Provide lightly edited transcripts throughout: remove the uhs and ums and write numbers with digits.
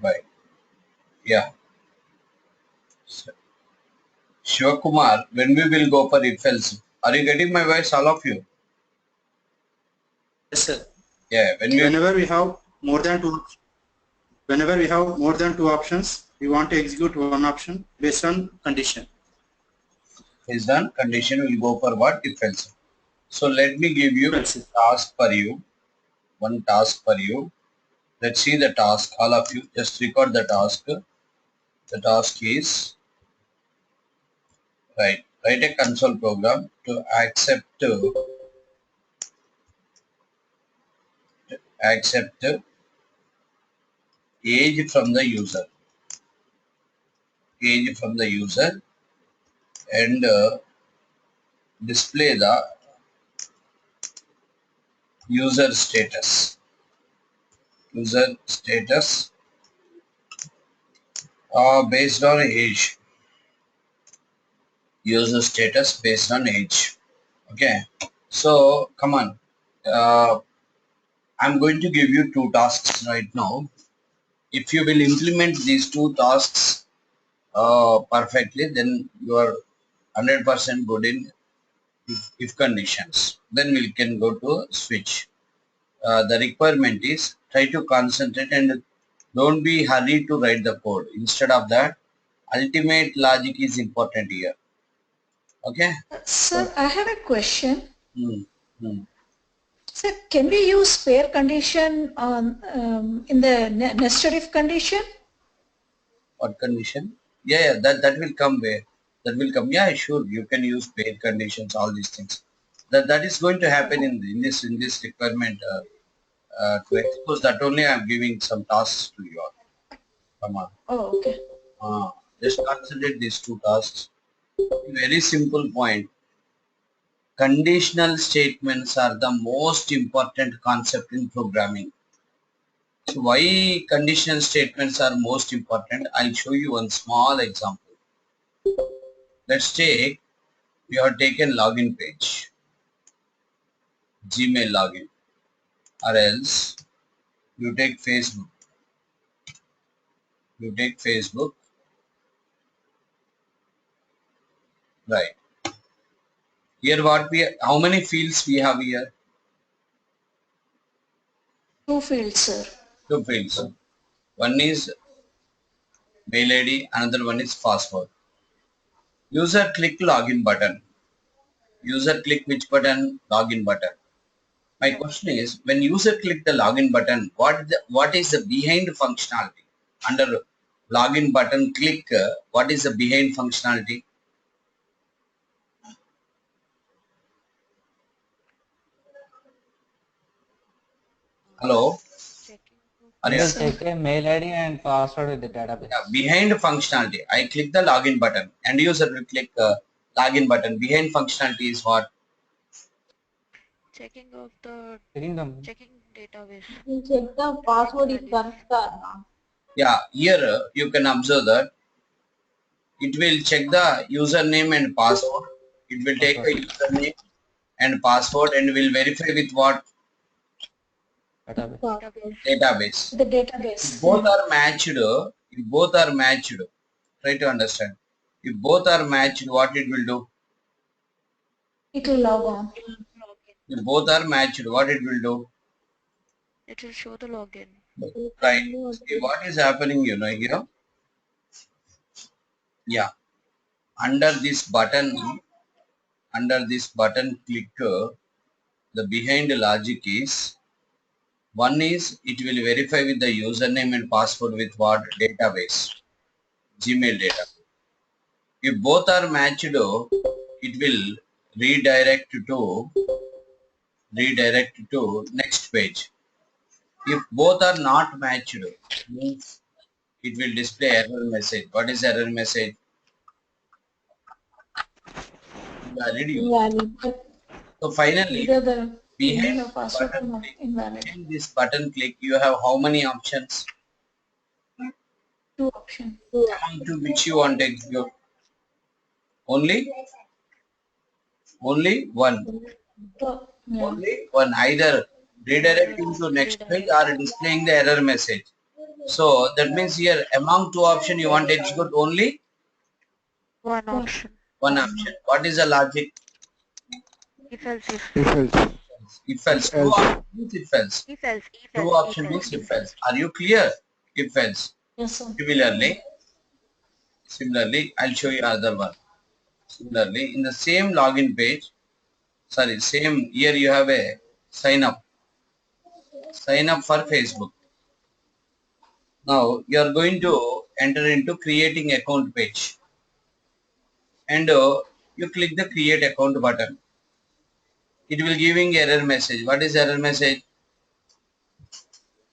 Right. Yeah. So, Shivakumar, when we will go for if else? Are you getting my voice, all of you? Yes, sir. Yeah. Whenever we have more than two options, we want to execute one option based on condition. Is done, condition will go for what? If else. So let me give you Else. task for you. One task for you. Let's see the task. All of you just record the task. The task is write a console program to accept age from the user and display the user status based on age. User status based on age. Okay, so come on. uh, I'm going to give you two tasks right now. If you will implement these two tasks perfectly, then you are 100% good in if conditions. Then we can go to switch. The requirement is try to concentrate and don't be hurried to write the code. Instead of that, ultimate logic is important here. Okay. Sir, I have a question. Hmm. Hmm. Sir, can we use pair condition on in the nested if condition? What condition? Yeah, that will come where that will come. Yeah, sure. You can use pair conditions, all these things. That is going to happen in this requirement. To expose that only, I'm giving some tasks to you all. Come on. Oh, okay. Just concentrate these two tasks. Very simple point. Conditional statements are the most important concept in programming. So why conditional statements are most important? I'll show you one small example. Let's take, we have taken login page, Gmail login, or else you take Facebook. Right. Here how many fields we have here? Two fields, sir. Two fields. One is mail ID, another one is password. User click login button. User click which button? Login button. My question is, when user click the login button, what is the behind functionality? Under login button click, what is the behind functionality? Hello? We'll check a mail ID and password with the database. Yeah, behind functionality, I click the login button and user will click login button. Behind functionality is what? Checking of the checking database. You check the password is correct or not. Yeah, here you can observe that it will check the username and password. It will take a username and password and will verify with what? Database. The database. If both are matched, try to understand. If both are matched, what it will do? It will log on. If both are matched, what it will do? It will show the login. Right. See what is happening, here? Yeah. Under this button click, the behind logic is, one is it will verify with the username and password with what? Database. Gmail database. If both are matched, it will redirect to next page. If both are not matched, means it will display error message. What is error message? Invalid. So finally, behind this button click, you have how many options? Two options. Among two which you want to execute? Only one. Yeah. Only one. Either redirecting to next page or displaying the error message. So that means here among two options you want to execute only One option. one option. What is the logic? If else if. If else. If else. Two options means if else. If else. If Two else. option means if else. Are you clear? If else. Yes, sir. Similarly, I'll show you another one. Similarly, in the same login page, same here you have a sign up for Facebook. Now you are going to enter into creating account page, and you click the create account button. It will giving error message. What is error message?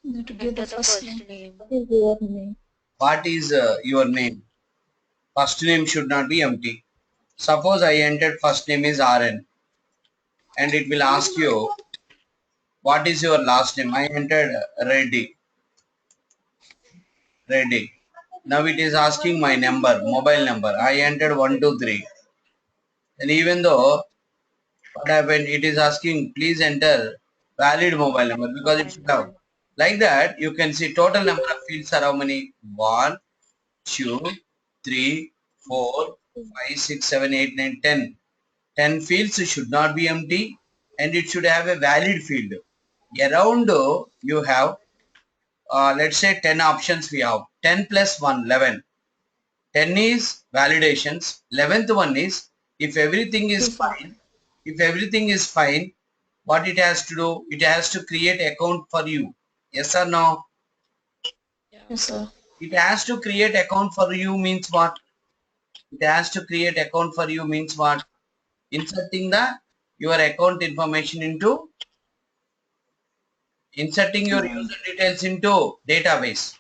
You need to give the Enter the first first name. name. Is your name. What is your name? First name should not be empty. Suppose I entered first name is RN, and it will ask you what is your last name. I entered Reddy. Now it is asking my number, mobile number. I entered 123. And even though what happened, it is asking please enter valid mobile number because it should have. Like that, you can see total number of fields are how many? 1, 2, 3, 4, 5, 6, 7, 8, 9, 10. 10 fields should not be empty and it should have a valid field. Around you have, let's say 10 options we have. 10 plus 1, 11. 10 is validations. 11th one is if everything is fine. If everything is fine, what it has to do? It has to create account for you. Yes or no? Yes, sir. It has to create account for you means what? It has to create account for you means what? Inserting your account information into inserting your user details into database.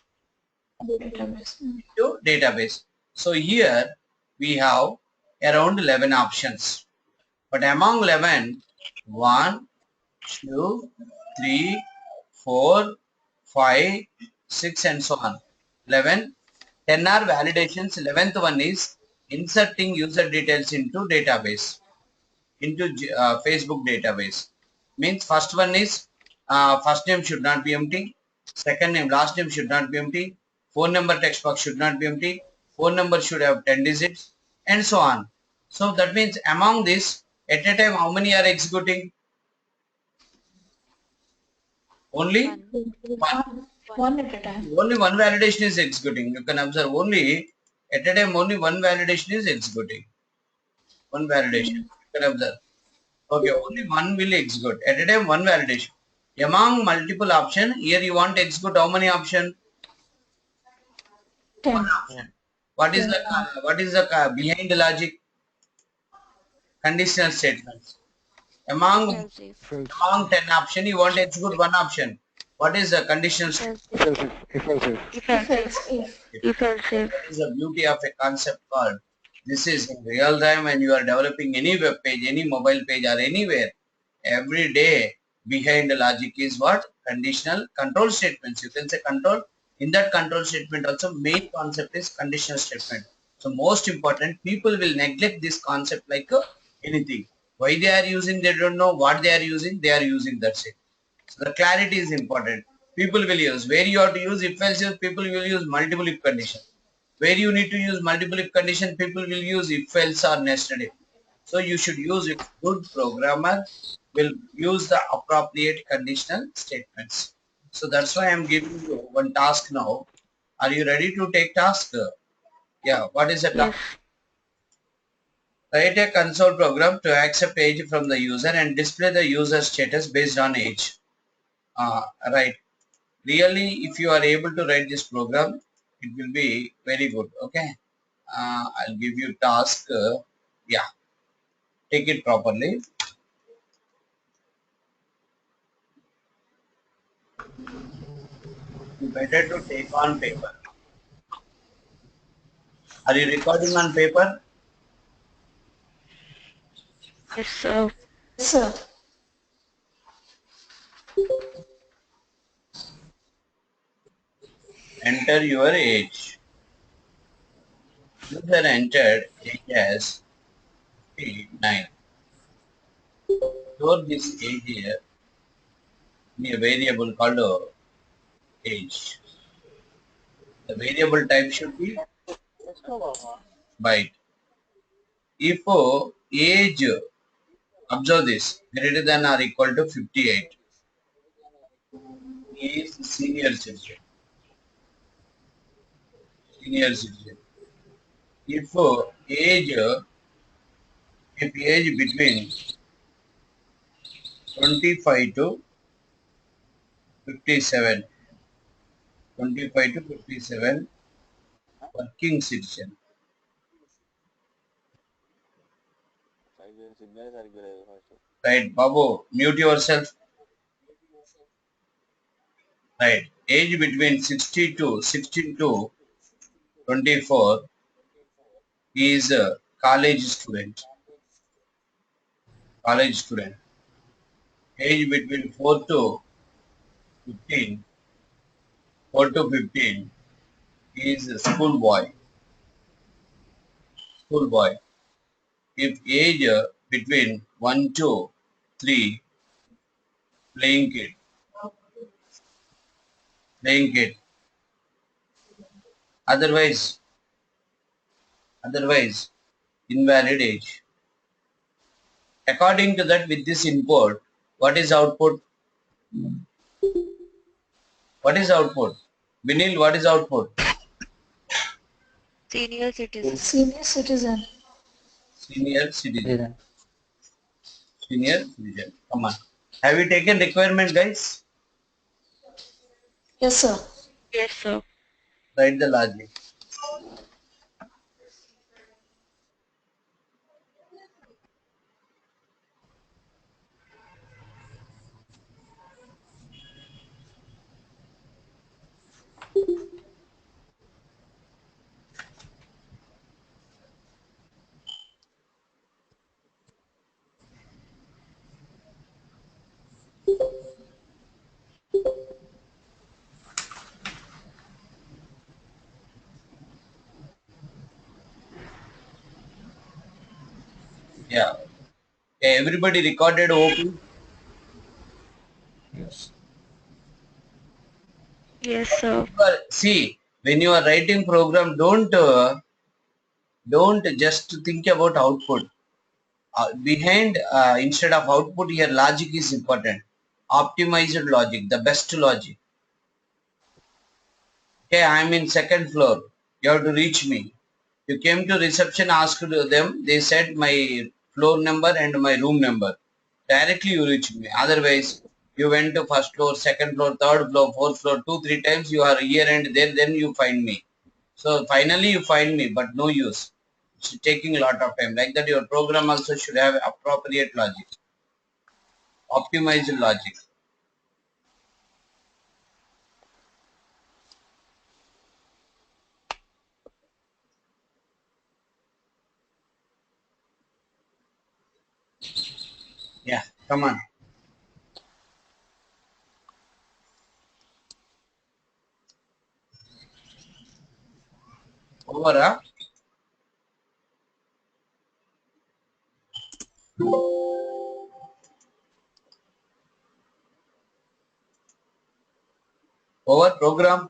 Database. So here we have around 11 options. But among 11, 1, 2, 3, 4, 5, 6 and so on. 11, 10 are validations. 11th one is inserting user details into database, into Facebook database. Means first one is first name should not be empty. Second name, last name should not be empty. Phone number text box should not be empty. Phone number should have 10 digits and so on. So that means among this, at a time, how many are executing? Only One. One at a time. only one validation is executing. You can observe only at a time only one validation is executing. One validation. You can observe. Okay, only one will execute. At a time one validation. Among multiple option, here you want to execute how many option? 10. One option. What is the behind the logic? Conditional statements. Among Else if. among 10 option, you want to execute one option. What is the conditional statement? If else if. If else. If else if. If else if. That is the beauty of a concept called this is in real time when you are developing any web page, any mobile page or anywhere. Every day behind the logic is what? Conditional control statements. You can say control. In that control statement also main concept is conditional statement. So most important, people will neglect this concept like anything. Why they are using, they don't know. What they are using, they are using, that's it. So the clarity is important. People will use. Where you have to use if else use, people will use multiple if condition. Where you need to use multiple if condition, people will use if else or nested if. So you should use it. Good programmer will use the appropriate conditional statements. So that's why I am giving you one task now. Are you ready to take task? Yeah, what is the task? Yes. Write a console program to accept age from the user and display the user status based on age. Right. Really, if you are able to write this program, it will be very good. Okay. I'll give you task. Yeah. Take it properly. Better to take on paper. Are you recording on paper? Yes, sir. Yes, sir. Enter your age. User entered age as 9. Store this age here in a variable called age. The variable type should be byte. If age, observe this, greater than or equal to 58, he is senior citizen. Senior citizen. If age between 25 to 57, 25 to 57, working citizen. Right, Babu, mute yourself. Right, age between 60 to 16 to 24 is a college student. College student. Age between 15, 4 to 15 is a schoolboy. Schoolboy. If age between 1 to 3, playing kid. Playing kid. Otherwise, invalid age. According to that, with this input, what is output? What is output? Vinil, what is output? Senior citizen. Senior citizen. Senior citizen. Citizen. Senior citizen. Come on. Have you taken requirement, guys? Yes, sir. Yes, sir. Write the logic. Yeah. Okay, everybody recorded OP. Yes. Yes, sir. See, when you are writing program, don't just think about output. Behind instead of output, here logic is important. Optimized logic, the best logic. Okay, I'm in second floor. You have to reach me. You came to reception, asked them. They said my floor number and my room number. Directly you reach me. Otherwise, you went to first floor, second floor, third floor, fourth floor, 2-3 times. You are here and there. Then you find me. So finally you find me, but no use. It's taking a lot of time. Like that, your program also should have appropriate logic, optimized logic. Yeah, come on. Over, huh? Over program.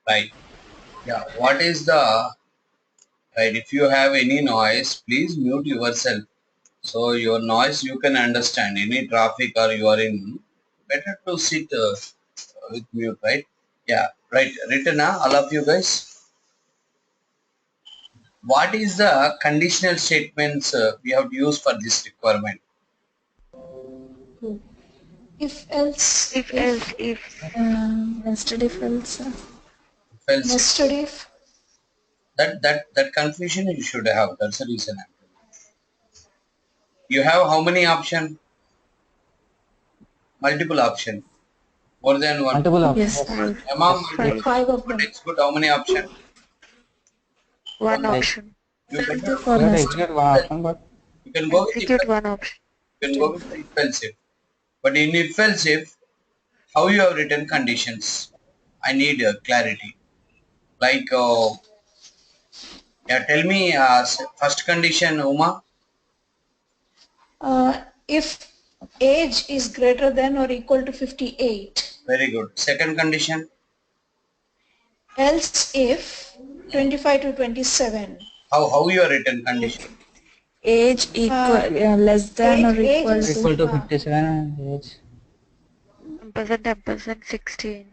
Right. Yeah. What is the right? If you have any noise, please mute yourself. So your noise you can understand. Any traffic or you are in, better to sit with mute, right? Yeah. Right. Written, all of you guys. What is the conditional statements we have to use for this requirement? If else, If else, if. nested if else, Else, nested if. that confusion you should have. That's the reason. You have how many option? Multiple option. More than one. multiple options. Yes, Five. Among five, multiple five of them. execute how many option? One One. option. You better For We have to nested. execute one option, but you can go with Execute if, one option. you can go with the if else if. But in if else if, how you have written conditions? I need clarity. Like yeah, tell me first condition, Uma. If age is greater than or equal to 58, Very good. Second condition. else if 25 to 27. How you are written condition? Age equal less than or Age equal is to equal to 57 and age. %, 16.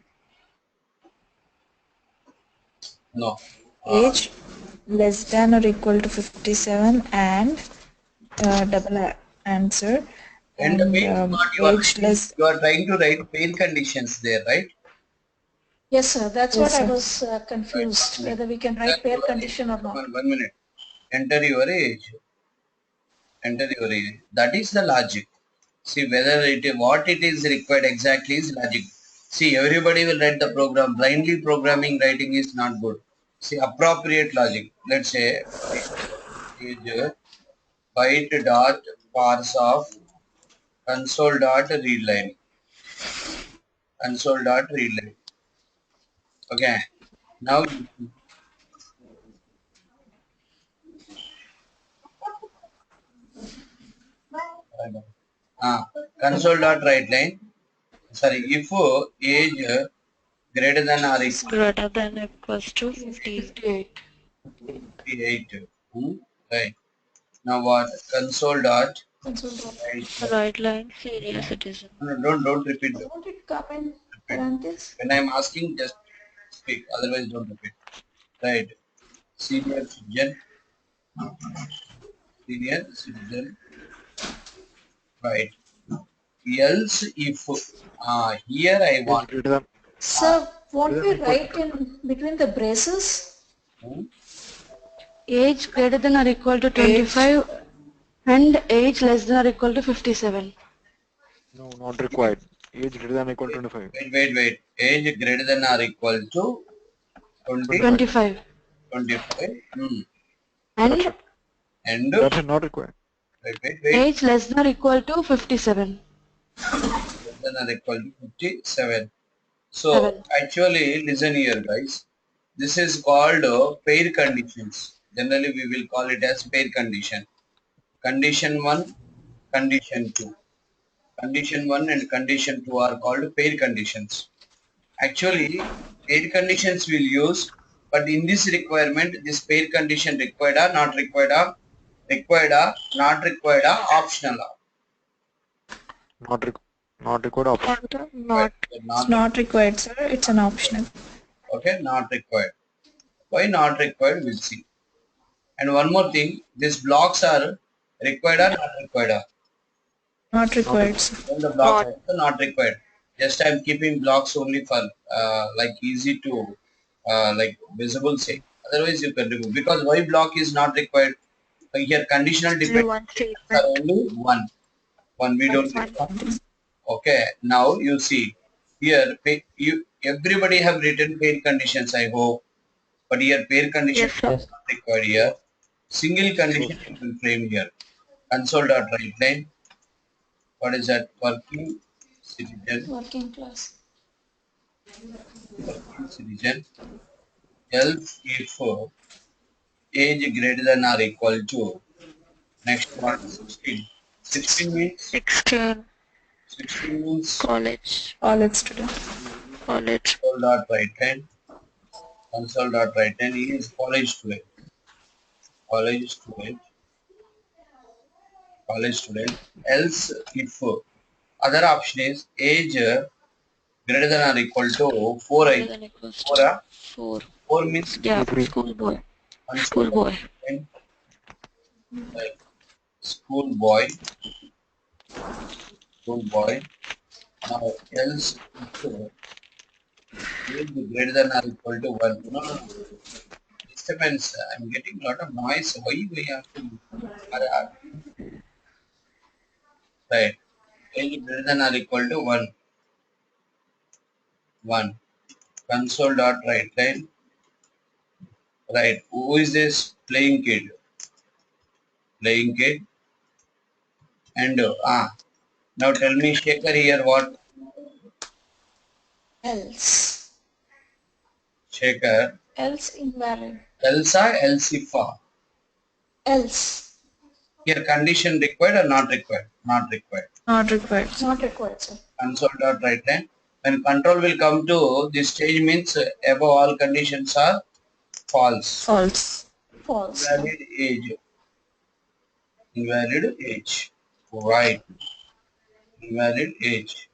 No. age less than or equal to 57 and double answer And the main and part you are age writing, less. you are trying to write pair conditions there, right? Yes, sir. That's Yes, what I sir. was confused, whether we can Enter write pair your condition or age. not. 1 minute. Enter your age. Enter your age. That is the logic. See whether it what it is required exactly is logic. See, everybody will write the program. Blindly programming writing is not good. See, appropriate logic. Let's say age byte dot parse of console dot read line. Console dot read line. Okay. Now console dot write line. Sorry, if age greater than or Is equal greater than or equals to 58. to 58. Right. Now what? Console dot write. Right line, senior citizen. No, don't repeat. Won't it come in Repeat. parentheses? When I'm asking, just speak. Otherwise, don't repeat. Right. Senior citizen. Senior citizen. Right. Else, if here I want. Sir, won't we write in between the braces? Age greater than or equal to 25 and age less than or equal to 57. No, not required. Age greater than or equal to 25. Wait. Age greater than or equal to 25. 25. And And That's it, not required. wait. age less than or equal to 57. Less than or equal to 57. So Seven. actually, listen here, guys. This is called pair conditions. Generally, we will call it as pair condition. Condition 1, condition 2. Condition 1 and condition 2 are called pair conditions. Actually, pair conditions will use, but in this requirement, this pair condition required or not required or required or not required or optional or. Not required option. Not. It's not required, sir. It's an optional. Okay, not required. Why not required? We'll see. And one more thing, these blocks are required or not required or. Not required, sir. Then the block also not required. Just I'm keeping blocks only for like easy to like visible sake. Otherwise you can remove, because why block is not required. Like here conditional Only dependent one are statement. only one we don't One. require. Okay, now you see here everybody have written pair conditions, I hope, but here pair condition Yes, sir. is not required here. Single condition you will frame here. Console dot write line. What is that? Working citizen. Working class. Working citizen. Else if age greater than or equal to next one 16. 16 means 16. 16 means College. College student. College. console dot write line. console.write is college student. College student. College student. Else if other option is age greater than or equal to 4 Greater I. than equals 4 to 4. 4 means Yeah, Three. schoolboy. Schoolboy. console.write schoolboy. Schoolboy. Now else if age greater than or equal to 1. No, no, no. Disturbance. I'm getting a lot of noise. Why we have to right? Age greater than or equal to 1. 1. Console.write line. Right. Who is this playing kid? Playing kid. And now tell me, Shekhar here what? Else. Shekhar. Else invalid. Elsa, Elsifa. Else. Here condition required or not required? Not required. Not required. Not required, sir. Console.write line. When control will come to this stage means above all conditions are false. False. False. Invalid age. Invalid age. Right. Invalid age.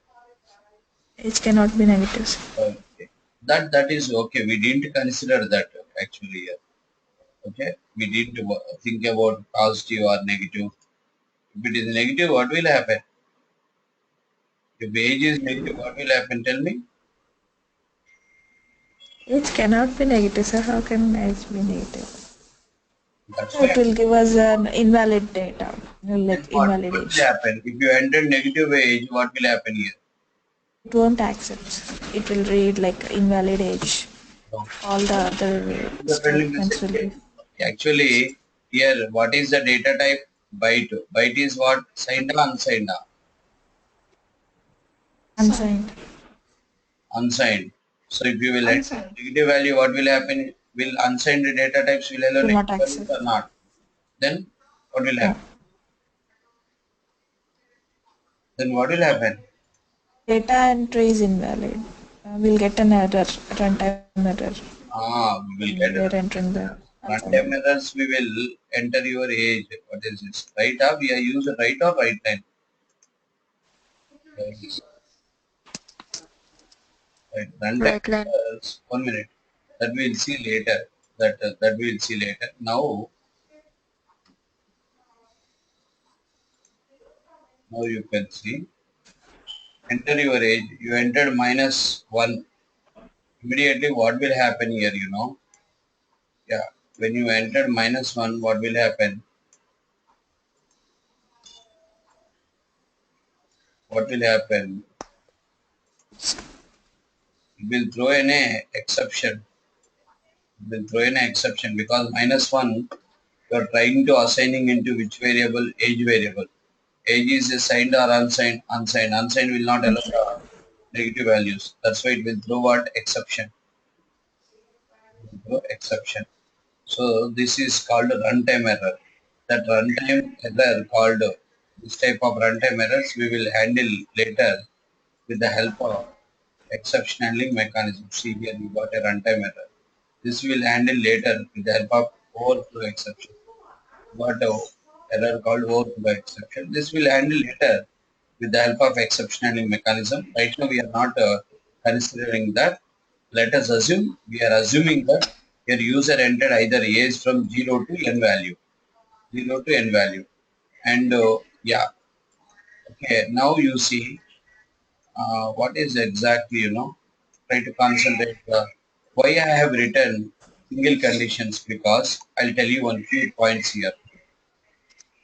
Age cannot be negative. Okay. That is okay. We didn't consider that actually here. Okay. We didn't think about positive or negative. If it is negative, what will happen? If age is negative, what will happen? Tell me. Age cannot be negative, sir. How can age be negative? That's It why. will give us an invalid data, like What invalid will age. happen? If you enter negative age, what will happen here? It won't accept. It will read like invalid age. No. All the other The friendly statements will message. be Actually, here, what is the data type? Byte. Byte is what? Signed or unsigned? unsigned. Unsigned. So if you will enter Unsigned. negative value, what will happen? Will unsigned data types will allow Will not negative values accept. or not? Then what will happen? Then what will happen? Data entry is invalid. We'll get an error, runtime error. We will get We are entering the runtime errors. We will enter your age. What is this? Right up? We are using right or right line? Right. Runtime Right line. errors. 1 minute. That we will see later. That we will see later. Now you can see. Enter your age. You entered -1. Immediately, what will happen here? Yeah. When you entered -1, what will happen? What will happen? It will throw in a exception. It will throw in an exception because -1 you are trying to assigning into which variable? Age variable. Age is assigned or unsigned? Unsigned. Unsigned will not allow the negative values. That's why it will throw what? Exception. Throw exception. So this is called runtime error. That runtime error called this type of runtime errors we will handle later with the help of exception handling mechanism. See here we got a runtime error. This we will handle later with the help of overflow exception. Got a error called overflow exception. This will handle later with the help of exception handling mechanism. Right now we are not considering that. Let us assume, we are assuming that your user entered either age from 0 to n value. 0 to n value. And yeah, okay, now you see what is exactly, try to concentrate. Why I have written single conditions because I'll tell you one few points here.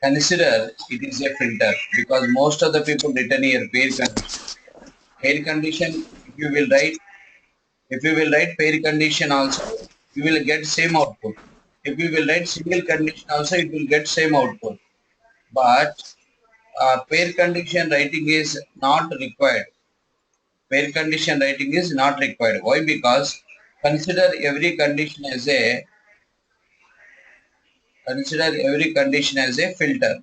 Consider it is a filter because most of the people written here pair condition. Pair condition, if you will write pair condition also, you will get same output. If you will write single condition also, it will get same output. But pair condition writing is not required. Pair condition writing is not required. Why? Because consider every condition as a filter.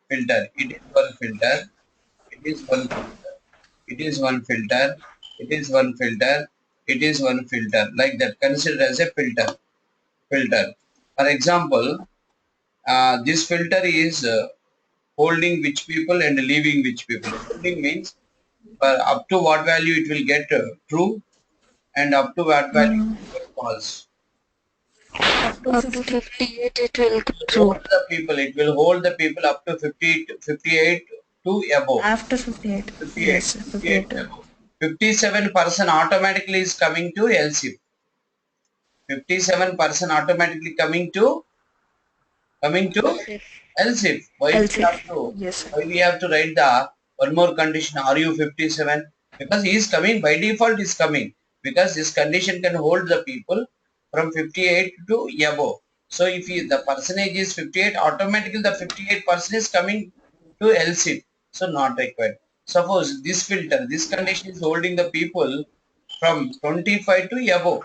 Filter. It is one filter. It is one filter. It is one filter. It is one filter. it is one filter, like that, consider as a filter. For example, this filter is holding which people and leaving which people. Holding means up to what value it will get true, and up to what value it will get false. Up to Up to 50. 58 it will It will true. hold the people. It will hold the people up to 58 to above. After 58. 58, Yes, 58 58. above. 57% automatically is coming to LCIF. 57% automatically coming to LCIF. Why LCIF. Yes, sir. we have to write the one more condition, are you 57? Because he is coming, by default is coming, because this condition can hold the people from 58 to above. So if the percentage is 58, automatically the 58% is coming to LCIF. So not required. Suppose this filter, this condition is holding the people from 25 to above.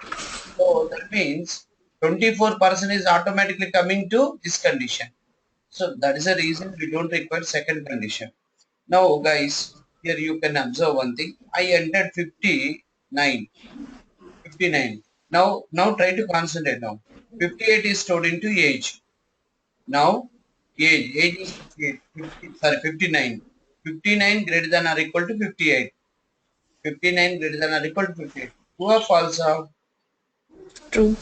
So that means 24% is automatically coming to this condition. So that is the reason we don't require second condition. Now guys, here you can observe one thing. I entered 59. Now try to concentrate now. 58 is stored into age. Now age is 58, 59. 59 greater than or equal to 58. 59 greater than or equal to 58. True or false? True.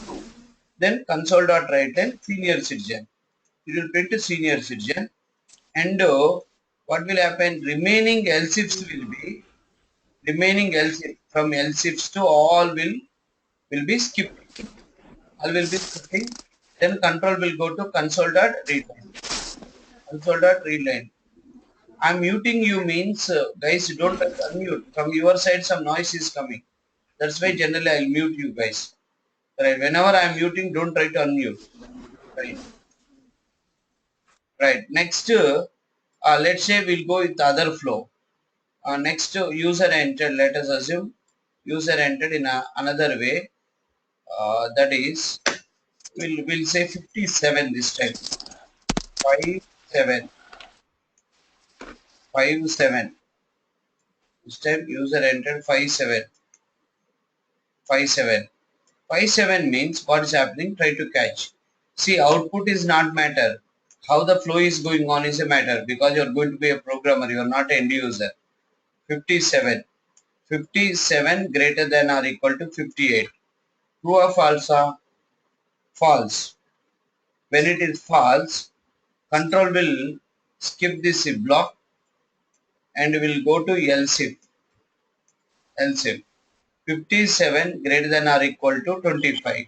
Then console dot write and senior citizen. It will print to senior citizen, and what will happen? Remaining LCIFs will be from LCIFs to all will be skipped. All will be skipping. Then control will go to console dot read line. Console dot read line. I'm muting you means guys don't unmute. From your side some noise is coming. That's why generally I'll mute you guys. Right. Whenever I'm muting, don't try to unmute. Right. Right. Next, let's say we'll go with the other flow. Next, user entered. Let us assume user entered in another way. That is, we'll say 57 this time. 57. This time user entered 57. 57 means what is happening? Try to catch. See, output is not matter. How the flow is going on is a matter, because you are going to be a programmer. You are not an end user. 57. 57 greater than or equal to 58. True or false? False. When it is false, control will skip this if block and will go to LCIF. 57 greater than or equal to 25.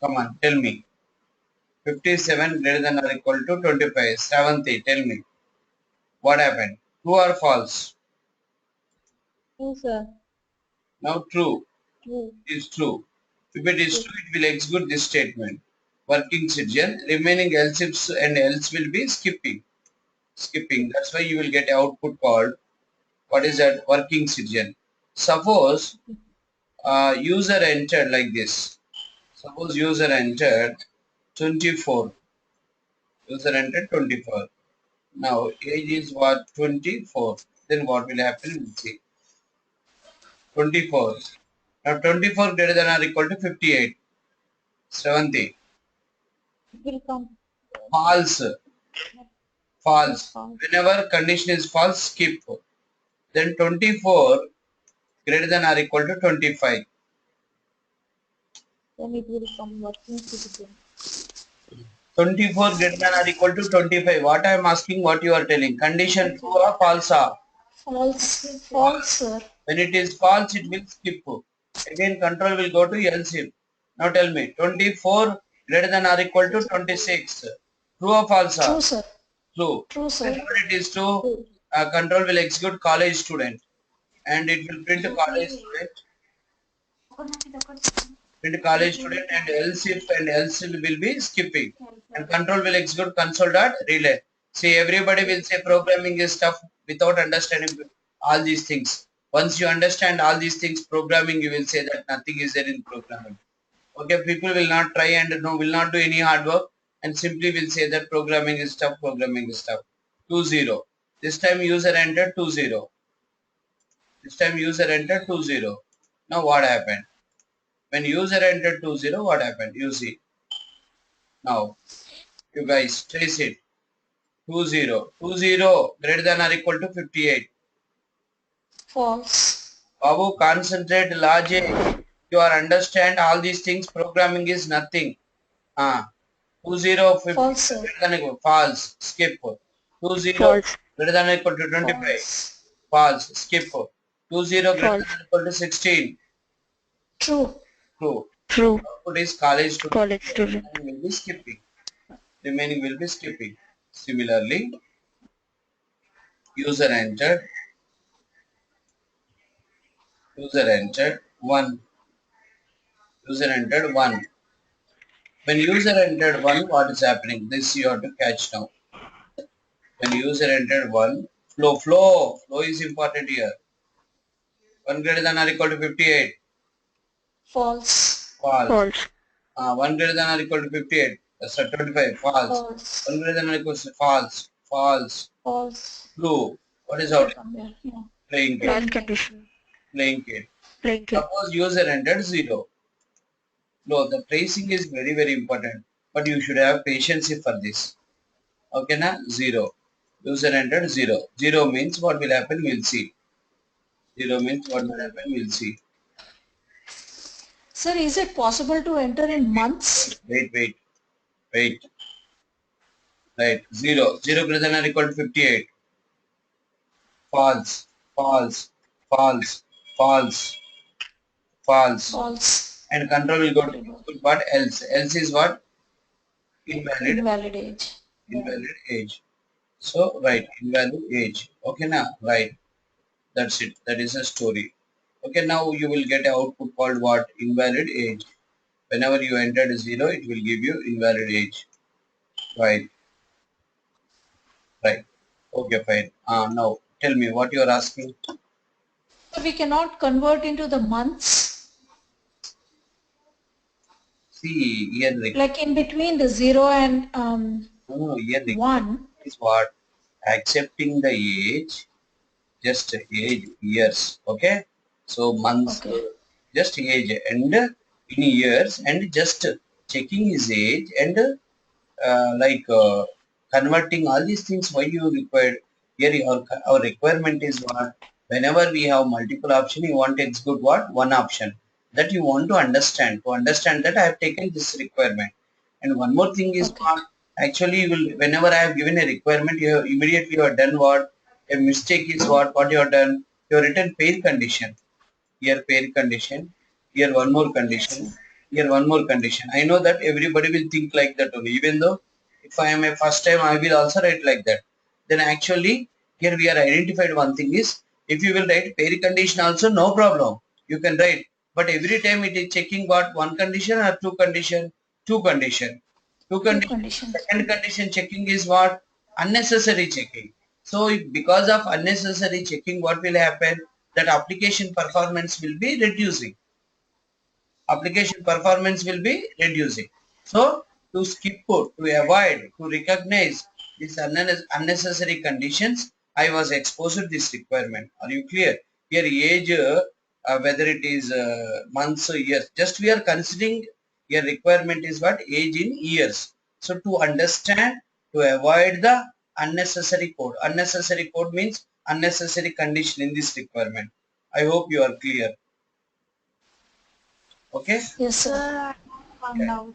Come on, tell me. 57 greater than or equal to 25. Seventy, tell me. What happened? True or false? True, sir. Now true. True. It is true. If it is true, it will execute this statement. Working citizen, remaining else ifs and else will be skipping. That's why you will get output called, what is that? Working citizen. Suppose user entered like this. Suppose user entered 24. User entered 24. Now age is what? 24. Then what will happen? We'll see. 24. Now 24 greater than or equal to 58. 70. It will come. False. False. Whenever condition is false, skip. Then 24 greater than or equal to 25. Then it will come working citizen. 24 greater than or equal to 25. What I am asking, what you are telling? Condition true or false? False. False, sir. When it is false, it will skip. Again, control will go to LCIF. Now tell me, 24 greater than or equal to 26. True or false? True, sir. True. True, sir. Whenever it is true, control will execute college student, and it will print college student. Print college student, and else if and else will be skipping, and control will execute console dot relay. See, everybody will say programming is tough without understanding all these things. Once you understand all these things, programming, you will say that nothing is there in programming. Okay, people will not try and will not do any hard work, and simply will say that programming is tough. 2-0. This time user entered 2-0. Now what happened? When user entered 20, what happened? You see. Now, you guys trace it. 20. 20 greater than or equal to 58. False. Babu, concentrate, logic. You are understand all these things. Programming is nothing. 20, 50, False, sir. greater than equal. False. Skip. 20 False. greater than or equal to 25. False. False. Skip. 20 greater False. than or equal to 16. True. True. True. Output is college student. College student. Remaining will be skipping. Remaining will be skipping. Similarly, user entered 1. User entered 1. When user entered 1, what is happening? This you have to catch now. When user entered 1, flow is important here. 1 greater than or equal to 58. False. False. False. 1 greater than or equal to 58. That's 25. False. False. 1 greater than or equal to false. False. False. True. What is out? Somewhere. Yeah. Playing kid. Last condition. Playing kid. Playing kid. Suppose user entered 0. No, the tracing is very, very important. But you should have patience for this. Okay, na? 0. User entered 0. 0 means what will happen, we'll see. 0 means what will happen, we'll see. Sir, is it possible to enter in months? Wait. Right, 0. 0 greater than or equal to 58. False. False. False. False. False. False. And control will go to what else? Else is what? Invalid. Invalid age. Invalid age. So, right, invalid age. Okay, now, right. That's it. That is a story. Okay, now you will get an output called what? Invalid age. Whenever you entered 0, it will give you invalid age. Right. Right. Okay, fine. Now, tell me what you are asking. So we cannot convert into the months, See, here, like in between the 0 and here 1. is what? Accepting the age, just age, years. Okay. So, months, Okay. just age and in years and just checking his age and converting all these things. Why you required here? Our requirement is what? Whenever we have multiple option, you want to execute what? One option that you want to understand. To understand that I have taken this requirement. And one more thing is Okay. what? Actually, you will, whenever I have given a requirement, you have immediately you have done what? A mistake is what? What you have done? You have written pair condition. Here pair condition. Here one more condition. Here one more condition. I know that everybody will think like that only. Even though if I am a first time, I will also write like that. Then actually here we are identified one thing is, if you will write pair condition also, no problem. You can write. But every time it is checking what? One condition or two condition? Two condition. Two condition. Conditions. Second condition checking is what? Unnecessary checking. So if because of unnecessary checking, what will happen? That application performance will be reducing. Application performance will be reducing. So to skip to avoid, to recognize these unnecessary conditions, I was exposed to this requirement. Are you clear? Here age, whether it is months or years, just we are considering your requirement is what? Age in years. So to understand, to avoid the unnecessary code. Unnecessary code means unnecessary condition in this requirement. I hope you are clear. Okay? Yes, sir. Sir, one doubt.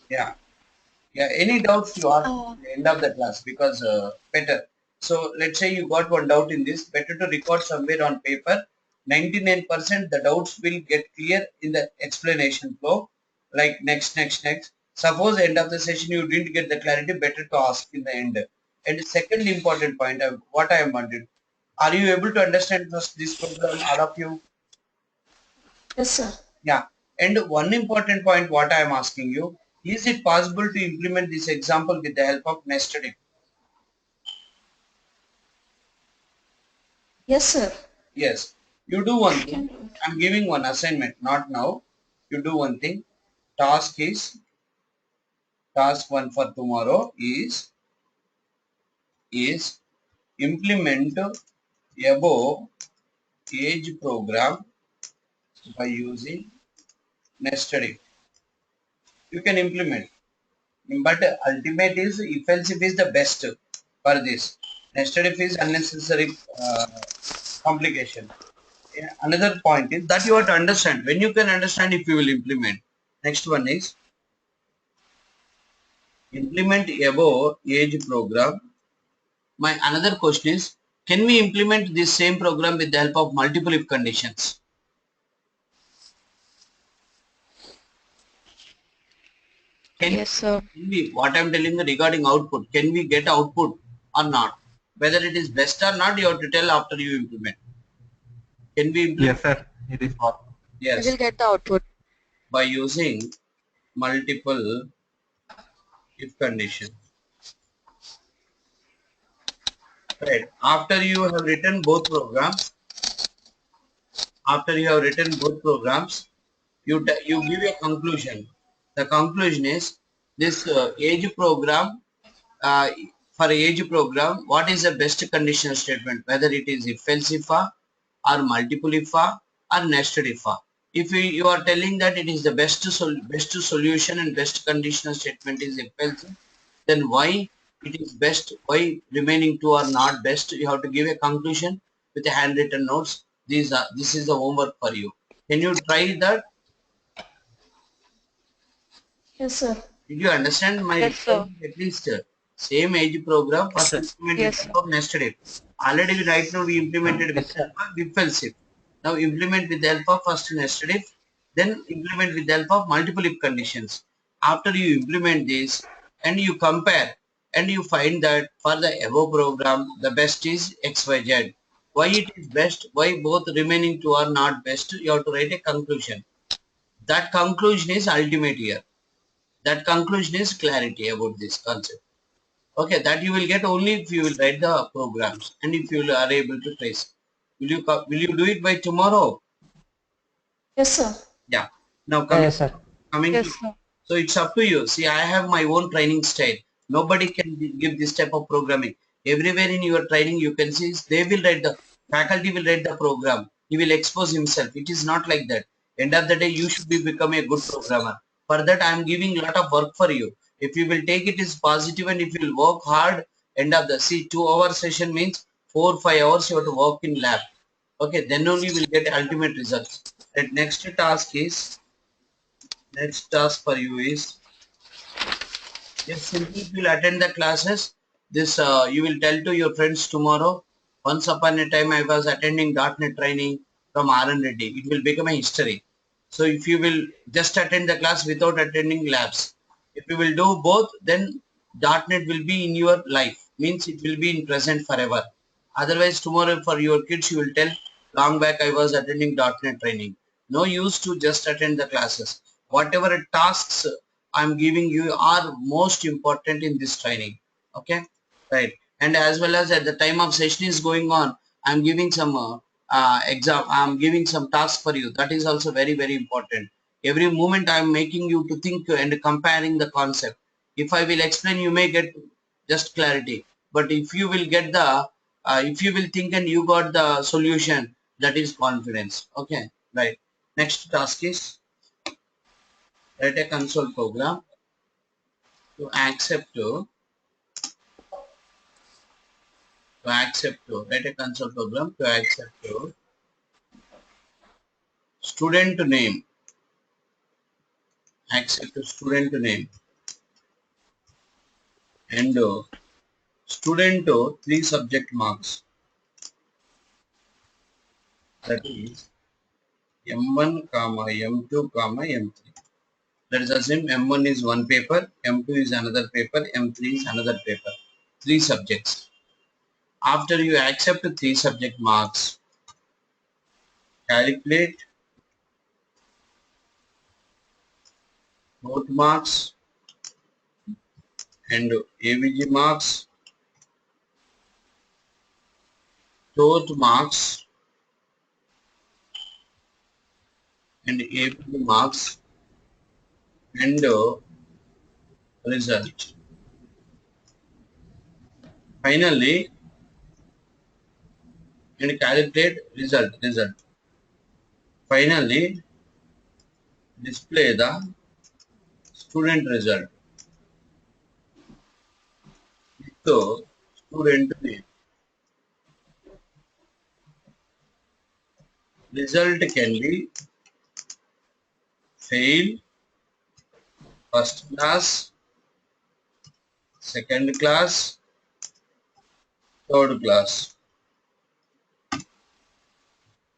Yeah. Yeah. Any doubts you ask at the end of the class, because better. So let's say you got one doubt in this, better to record somewhere on paper. 99% the doubts will get clear in the explanation flow. Like next. Suppose end of the session you didn't get the clarity, better to ask in the end. And second important point, what I am wondering, are you able to understand this program, all of you? Yes, sir. Yeah. And one important point what I am asking you, is it possible to implement this example with the help of nested if? Yes, sir. Yes. You do one Can thing. do it. I'm giving one assignment, not now. You do one thing. Task 1 for tomorrow is implement above age program by using nested if. You can implement, but ultimate is if else if is the best for this. Nested if is unnecessary complication. Yeah, another point is that you have to understand. When you can understand, if you will implement. Next one is implement above age program. My another question is, can we implement this same program with the help of multiple if conditions? Yes, sir. Can we, what I am telling you regarding output, can we get output or not? Whether it is best or not, you have to tell after you implement. Can we implement? Yes, sir. It is possible. We will Yes, get the output. by using multiple if conditions. Right. After you have written both programs, you give a conclusion. The conclusion is this age program, uh, for age program, what is the best conditional statement, whether it is if else if or multiple if or nested if. If you are telling that it is the best solution and best conditional statement is if else, then why it is best, why remaining two are not best, you have to give a conclusion with a handwritten notes. This is the homework for you. Can you try that? Yes, sir. Did you understand my Yes, sir. at least same age program Yes, first sir. implemented Yes, sir. of nested if. Already right now we implemented with Yes, sir. if else if. Now implement with the help of first nested if, then implement with the help of multiple if conditions. After you implement this and you compare and you find that for the above program the best is XYZ. Why it is best? Why both remaining two are not best? You have to write a conclusion. That conclusion is ultimate here. That conclusion is clarity about this concept. Okay, that you will get only if you will write the programs and if you are able to trace. Will you do it by tomorrow? Yes, sir. Yeah. Now Yes, sir. coming to, Yes, sir. so it's up to you. See, I have my own training style. Nobody can give this type of programming. Everywhere in your training you can see they will write the faculty will write the program. He will expose himself. It is not like that. End of the day you should be become a good programmer. For that I am giving a lot of work for you. If you will take it as positive and if you will work hard, end of the, see, 2 hour session means 4-5 hours you have to work in lab. Okay, then only you will get ultimate results. That next task for you is just simply if you will attend the classes, this you will tell to your friends tomorrow. Once upon a time I was attending .NET training from RN Reddy. It will become a history. So if you will just attend the class without attending labs, if you will do both, then .NET will be in your life. Means it will be in present forever. Otherwise tomorrow for your kids you will tell, long back I was attending .NET training. No use to just attend the classes. Whatever tasks I'm giving you are most important in this training. Okay, right. And as well as at the time of session is going on, I'm giving some I'm giving some tasks for you. That is also very important. Every moment I'm making you to think and comparing the concept. If I will explain, you may get just clarity. But if you will get the if you will think and you got the solution, that is confidence. Okay, right. Next task is write a console program to accept write a console program to accept student name, and student 3 subject marks, that is M1 comma M2 comma M3. That is the same. M1 is one paper, M2 is another paper, M3 is another paper. 3 subjects. After you accept 3 subject marks, calculate both marks and AVG marks, both marks and AVG marks and result. Finally, and calculate result. finally display the student result. So student name. Result can be fail, first class, second class, third class.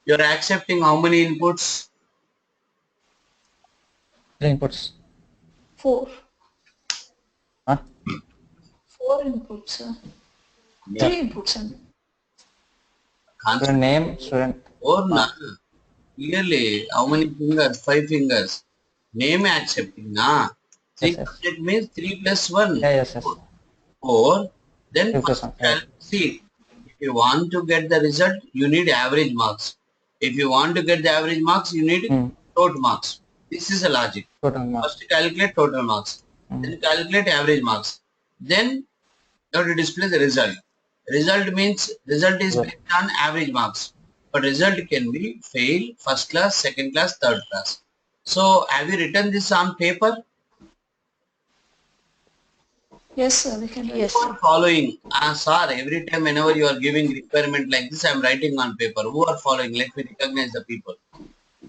You are accepting how many inputs? 3 inputs. 4. Huh? 4 inputs, sir. Yeah. 3 inputs, sir. Student name, student. Or not. Clearly, how many fingers? 5 fingers. Name accepting. Nah. 3 Yes, yes. subject means 3 plus 1. Yeah, yes, yes. 4. Then 3 plus first 1. see. If you want to get the result, you need average marks. If you want to get the average marks, you need total marks. This is a logic. Total marks. First calculate total marks. Then calculate average marks. Then you have to display the result. Result means result is based on average marks. But result can be fail, first class, second class, third class. So have you written this on paper? Yes, sir. We can. Yes, Who sir. are following? Sir, every time whenever you are giving requirement like this, I am writing on paper. Who are following? Let me recognize the people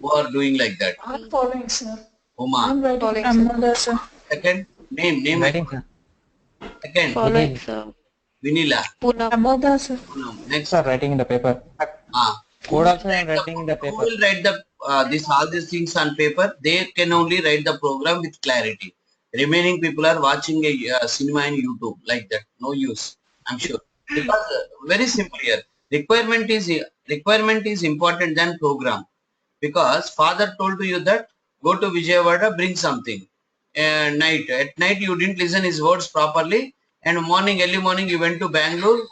who are doing like that. I'm following, sir. Uma. I'm writing. Following, I'm sir. mother, sir. Second, name. Writing, sir. Second, Following, sir. Vanilla. Poonam. I'm mother, sir. Next, Sir, writing in the paper. Code also I am writing in the who paper. will write the all these things on paper? They can only write the program with clarity. Remaining people are watching a cinema in YouTube like that. No use, I'm sure. Because very simple here. Requirement is important than program. Because father told to you that go to Vijayawada, bring something. At night you didn't listen his words properly, and early morning you went to Bangalore,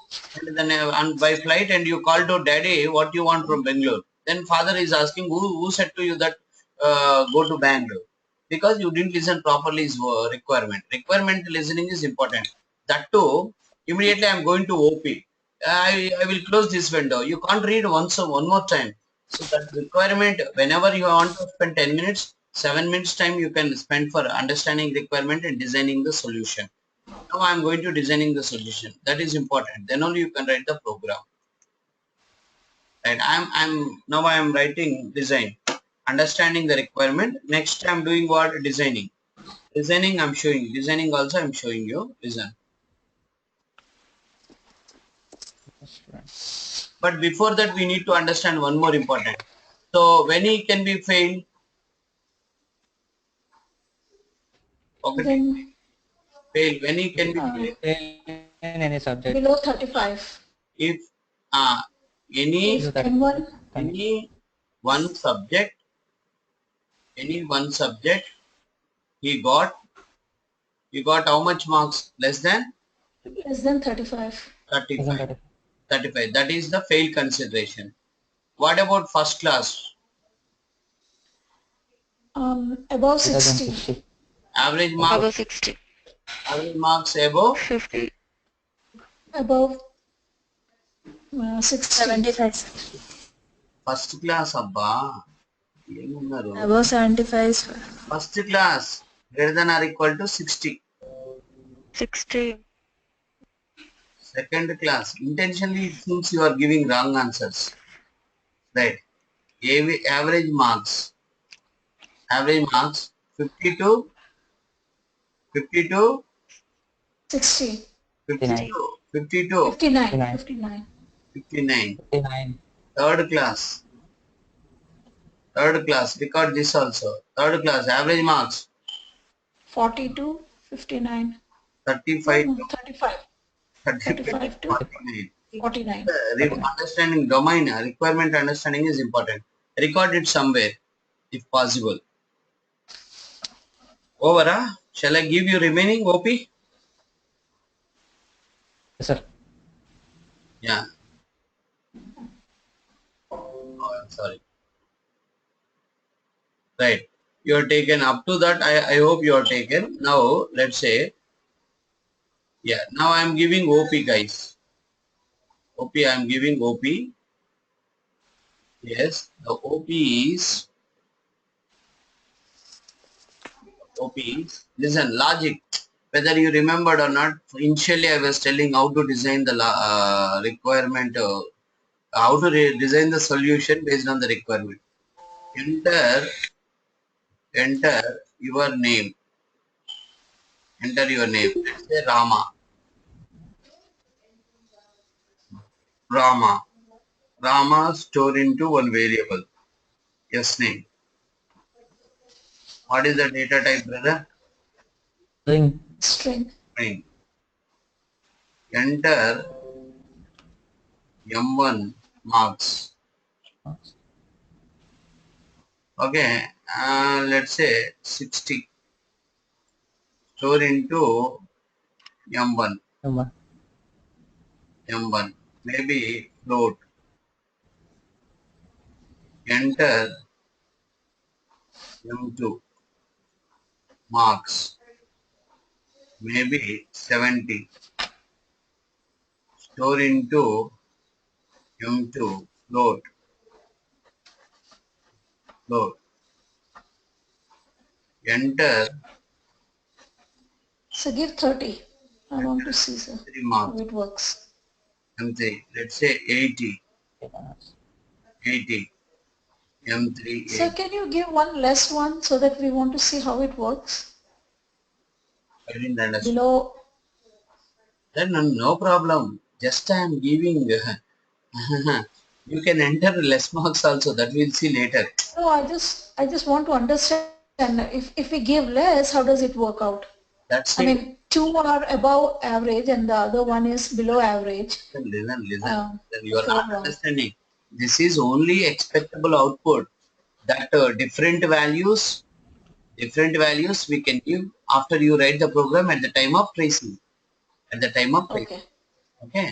and then by flight, and you called to daddy, what you want from Bangalore. Then father is asking, who said to you that go to Bangalore? Because you didn't listen properly his requirement. Requirement listening is important. That too, immediately I am going to OP. I will close this window. You can't read one more time. So that requirement, whenever you want to spend 10 minutes, 7 minutes time you can spend for understanding requirement and designing the solution. Now I am going to designing the solution. That is important. Then only you can write the program. Right. Now I am writing design, understanding the requirement. Next I am doing what? Designing. Designing I am showing. Designing also I am showing you. Listen. But before that we need to understand one more important. So when he can be failed? Okay. Then Fail. When he can be failed? In any subject. below 35. If any one subject he got how much marks? Less than Less than 35. 35. That is the fail consideration. What about first class? Above 60. Average marks. Above 60. Average marks above 50. Above 60. 75. first class abba. Above 75, sir. First class greater than or equal to 60. 60. Second class, intentionally it seems you are giving wrong answers. Right. Average marks 50 to 60. 52 59. 59. 59. Third class, record this also. Third class, average marks 40 to 59. 35 No, to 35. 35 to 49. 49. Understanding domain, requirement understanding is important. Record it somewhere if possible. Over, shall I give you remaining OP? Yes, sir. Yeah. Oh, I'm sorry. Right. You are taken up to that. I hope you are taken. Now, let's say, yeah, now I am giving OP, guys. OP, I am giving OP. Yes, the OP is OP. Listen, logic. Whether you remembered or not, initially I was telling how to design the requirement, how to design the solution based on the requirement. Enter your name. Enter your name. Let's say Rama. Rama. Rama store into one variable. Yes, name. What is the data type, brother? String. String. String. Enter M1 marks. Okay, let's say 60. Store into M1. M1. Maybe float. Enter M2 marks. Maybe 70. Store into M2 float. Enter So give 30. I want to see, sir, 3 how marks. it works. M3. Let's say 80. 80. M3 So 8. can you give one less one so that we want to see how it works? I didn't understand. Below, Then no problem. Just I am giving. You can enter less marks also. That we'll see later. no, I just want to understand if we give less, how does it work out? That's I it. mean, two are above average and the other one is below average. Listen. Uh, Then you are four not wrong. understanding. This is only expectable output. That different values we can give after you write the program at the time of tracing. Okay. Okay.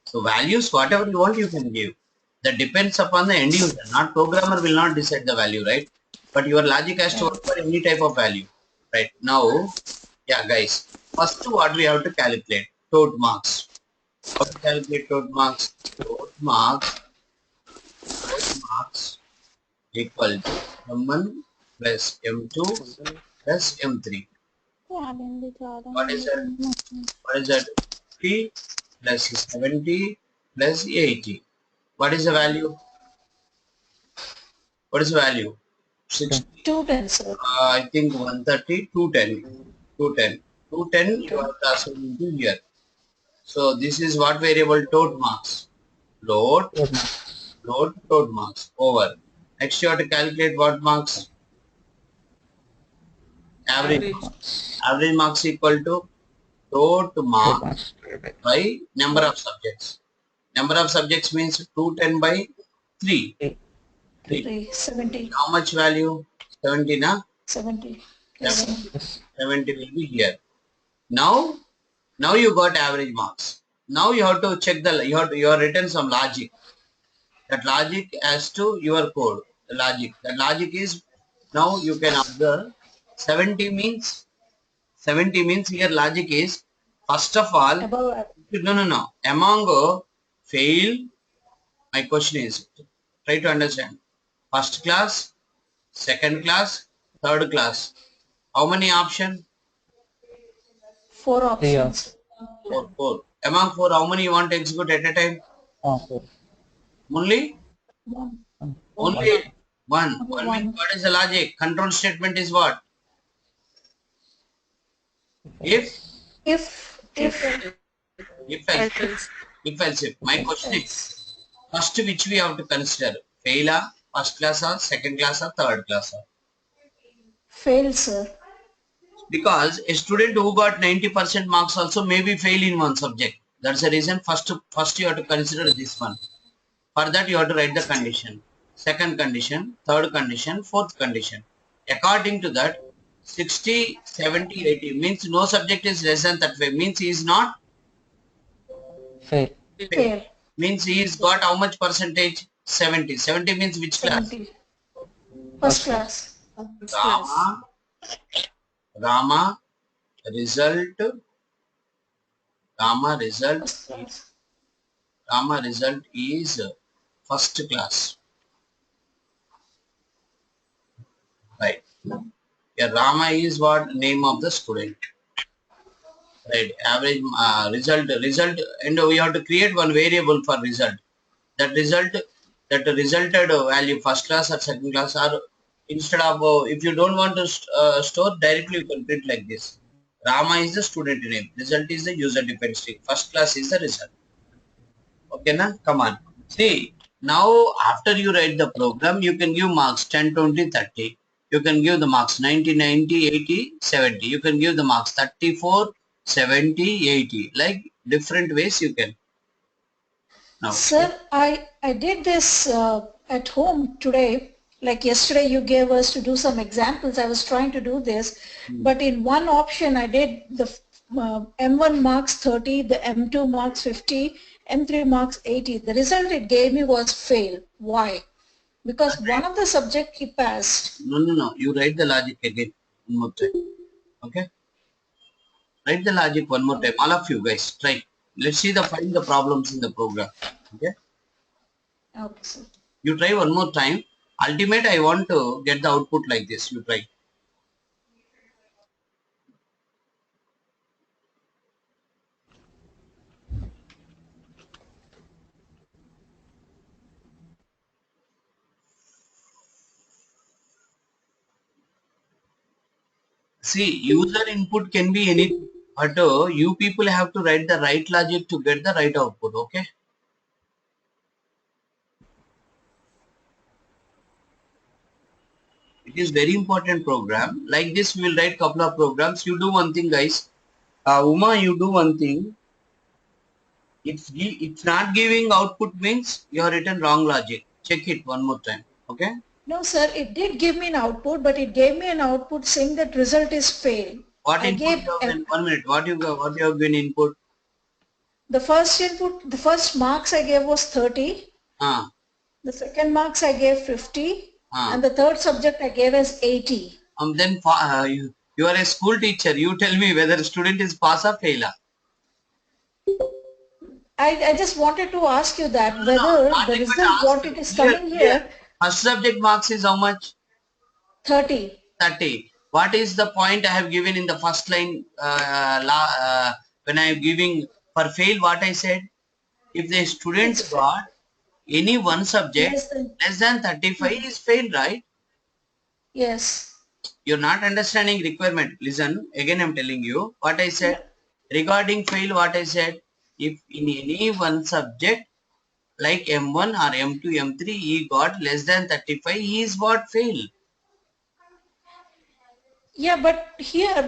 So values, whatever you want, you can give. That depends upon the end user. Not programmer will not decide the value, right? But your logic has to work for any type of value, right? Now, yeah, guys. First, what we have to calculate? Total marks. How to calculate total marks? Total marks equal to M1 plus M2 plus M3. What is that? What is that? 50 plus 70 plus 80. What is the value? What is the value? 60. 210, sir. I think 130, 210. 210. 210 you are transferring into here. So this is what variable? Total marks. Load total marks over. Next you have to calculate what marks? Average. Average marks equal to total marks by number of subjects. Number of subjects means 210 by 3. 70. How much value? 70, na? 70. 70 will be here. Now you got average marks. Now you have to check you have written some logic. That logic as to your code. The logic. That logic is, now you can observe 70 means here logic is, first of all, Above no. Among fail, my question is, try to understand. First class, second class, third class. How many options? 4 options. Four. Among 4, how many you want to execute at a time? Only? One. Only one. Only One means one. what is the logic? Control statement is what? If else if. My question is, first which we have to consider? Fail, first class or second class or third class? Fail, sir. Because a student who got 90% marks also may be fail in one subject. That's the reason first you have to consider this one. For that you have to write the condition. Second condition, third condition, fourth condition. According to that, 60, 70, 80 means no subject is less than 35, means he is not Fail. Fail. Means he is got how much percentage? 70. 70 means which class? 70. First class. Rama result is first class. Right. Here Rama is what? Name of the student. Right, average result, and we have to create one variable for result. That resulted value, first class or second class, or instead of if you don't want to store directly, you can print like this. Rama is the student name, result is the user defined string, first class is the result. Okay, na? Come on. See, now after you write the program, you can give marks 10, 20, 30. You can give the marks 90, 90, 80, 70. You can give the marks 34, 70, 80. Like different ways you can. Now, Sir, I did this at home today. Like yesterday you gave us to do some examples. I was trying to do this, but in one option I did the M1 marks 30, the M2 marks 50, M3 marks 80. The result it gave me was fail. Why? Because one of the subject he passed. No. You write the logic again one more time. Okay? Write the logic one more time. All of you guys, try. Let's see find the problems in the program. Okay? Okay, sir. You try one more time. Ultimate, I want to get the output like this. You try. See, user input can be anything, but you people have to write the right logic to get the right output. Okay? It is very important program. Like this, we will write couple of programs. You do one thing, guys. Uma, you do one thing. It's not giving output means you have written wrong logic. Check it one more time. Okay? No, sir, it did give me an output, but it gave me an output saying that result is fail. What I input gave you have been, 1 minute, what you have been input? the first input, the first marks I gave was 30. The second marks I gave 50. And the third subject I gave as 80. Then you are a school teacher. You tell me whether student is pass or fail. I just wanted to ask you that whether the result what it is coming here. First subject marks is how much? 30. 30. What is the point I have given in the first line when I am giving for fail? What I said? If the students got any one subject less than 35 is fail, right? Yes. You're not understanding requirement. Listen, again I'm telling you what I said. Regarding fail, what I said, if in any one subject like M1 or M2, M3, he got less than 35, he is what fail. Yeah, but here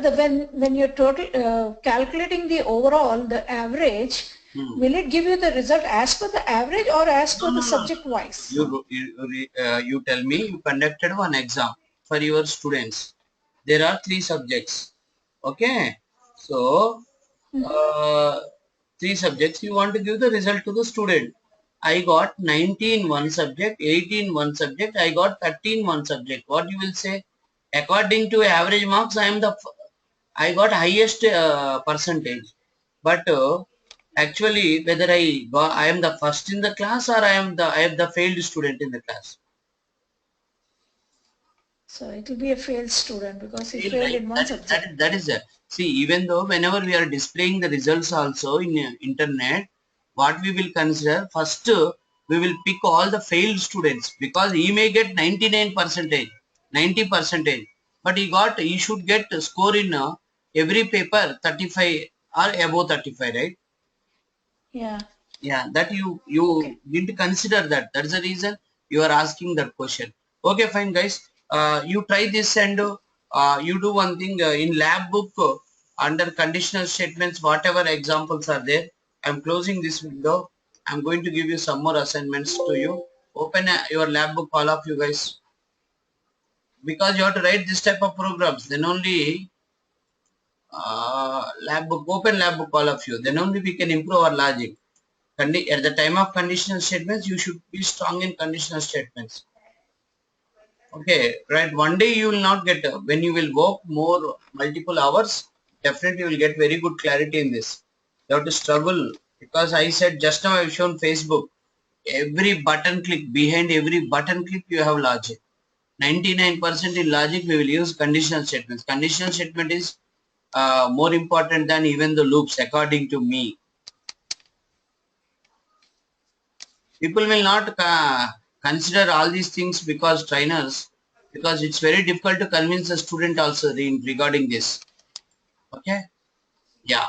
when you're total calculating the overall, the average, will it give you the result as per the average or as per the subject wise? You tell me, you conducted one exam for your students. There are 3 subjects. Okay. So, 3 subjects, you want to give the result to the student. I got 19 one subject, 18 one subject, I got 13 one subject. What you will say? According to average marks, I got highest percentage. But actually, whether I am the first in the class or I am the failed student in the class. So it will be a failed student because he failed in one subject. That is it. See, even though whenever we are displaying the results also in internet, what we will consider first, we will pick all the failed students because he may get 99%, 90%, but he should get a score in every paper 35 or above 35, right? Yeah. Yeah, that you didn't consider that. That's the reason you are asking that question. Okay, fine, guys. You try this and you do one thing in lab book under conditional statements, whatever examples are there. I'm closing this window. I'm going to give you some more assignments to you. Open your lab book, all of you guys, because you have to write this type of programs. Then only lab book, open lab book, all of you. Then only we can improve our logic. At the time of conditional statements, you should be strong in conditional statements. Okay, right. One day you will not get, when you will work more multiple hours, definitely you will get very good clarity in this. You have to struggle because I said just now I've shown Facebook. Every button click, behind every button click you have logic. 99% in logic we will use conditional statements. Conditional statement is more important than even the loops, according to me. People will not consider all these things because trainers, because it's very difficult to convince the student also regarding this. Okay? Yeah.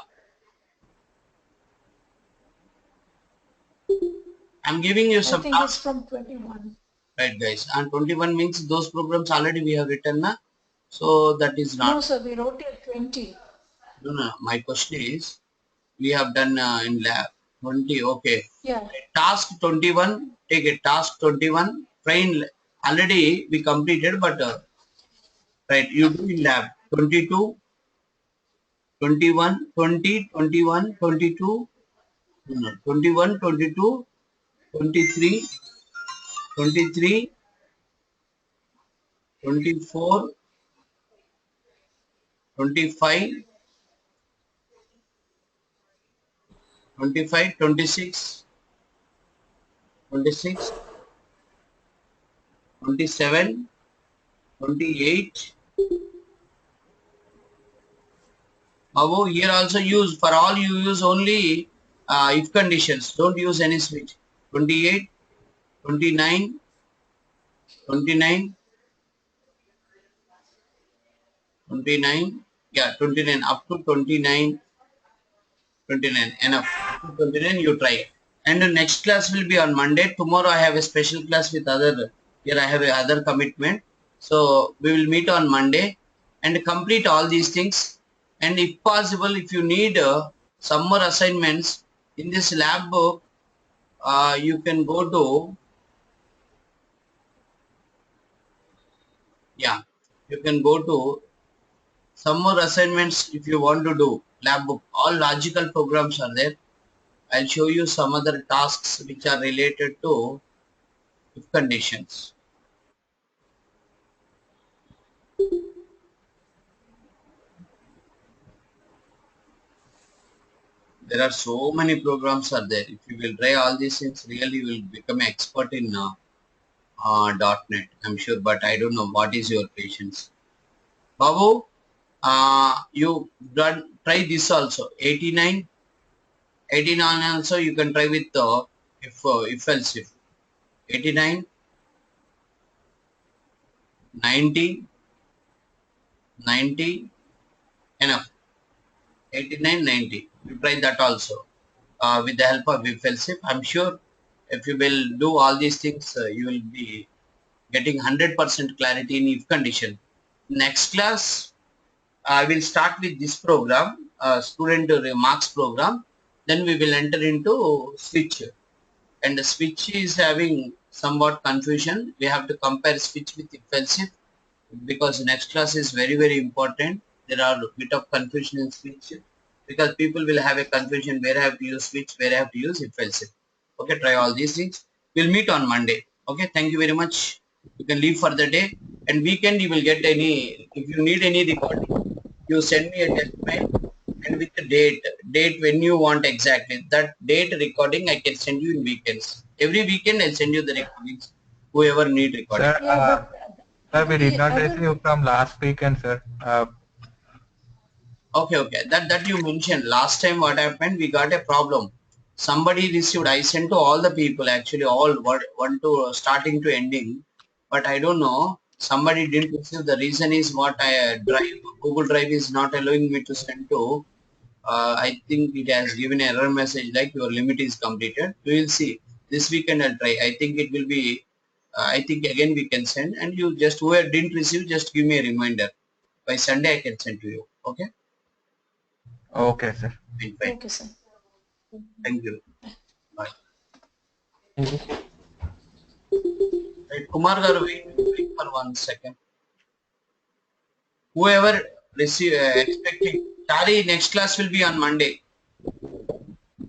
I'm giving you I some think it's tasks, from 21. right, guys? And 21 means those programs already we have written, na? So that is not. No, sir, we wrote it 20. No. My question is, we have done in lab 20. Okay. Yeah. Task 21. Take a task 21. Train already we completed, but right, you do in lab 22, 21, 20, 21, 22, 21, 22, 23, 23, 24, 25, 25, 26, 26, 27, 28. Above here also use, for all you use only if conditions, don't use any switch. 28, 29, 29, 29, yeah, 29, up to 29, 29, enough. Up to 29 you try. And the next class will be on Monday. Tomorrow I have a special class with other, here I have a other commitment. So we will meet on Monday and complete all these things. And if possible, if you need some more assignments in this lab book, you can go to, yeah, you can go to some more assignments if you want to do lab book. All logical programs are there. I'll show you some other tasks which are related to if conditions. There are so many programs are there. If you will try all these things, really you will become an expert in .NET, I'm sure, but I don't know what is your patience. Babu, you try this also. 89, 89 also you can try with if else if. 89, 90, 90, enough. 89, 90. You try that also with the help of if else if. I'm sure if you will do all these things, you will be getting 100% clarity in if condition. Next class, I will start with this program, student marks program. Then we will enter into switch. And the switch is having somewhat confusion. We have to compare switch with if else if, because next class is very, very important. There are a bit of confusion in switch because people will have a confusion where I have to use switch, where I have to use if else if. Okay, try all these things. We'll meet on Monday. Okay, thank you very much. You can leave for the day, and weekend you will get any, if you need any recording, you send me a test mail and with the date when you want exactly. That date recording I can send you in weekends. Every weekend I'll send you the recordings, whoever need recording. Sir, Yeah, sir, we did not I will- receive from last weekend, sir. Okay. That you mentioned. Last time what happened, we got a problem. Somebody received, I sent to all the people, actually all one to starting to ending, but I don't know. Somebody didn't receive. The reason is what Google Drive is not allowing me to send to. I think it has given an error message like your limit is completed. We will see. This weekend I'll try. I think it will be, I think again we can send, and you just, whoever didn't receive, just give me a reminder. By Sunday I can send to you. Okay? Okay, sir. Fine. Okay, sir. Thank you. Bye. Thank you. Right, Kumar garu, wait for 1 second. Whoever receive expecting, Charlie, next class will be on Monday.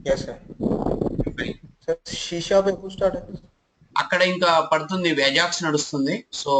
Yes, sir. Fine. Sir, C# ఎప్పుడు start అవుతుంది? అక్కడ ఇంకా పడుతుంది, Ajax నడుస్తుంది. So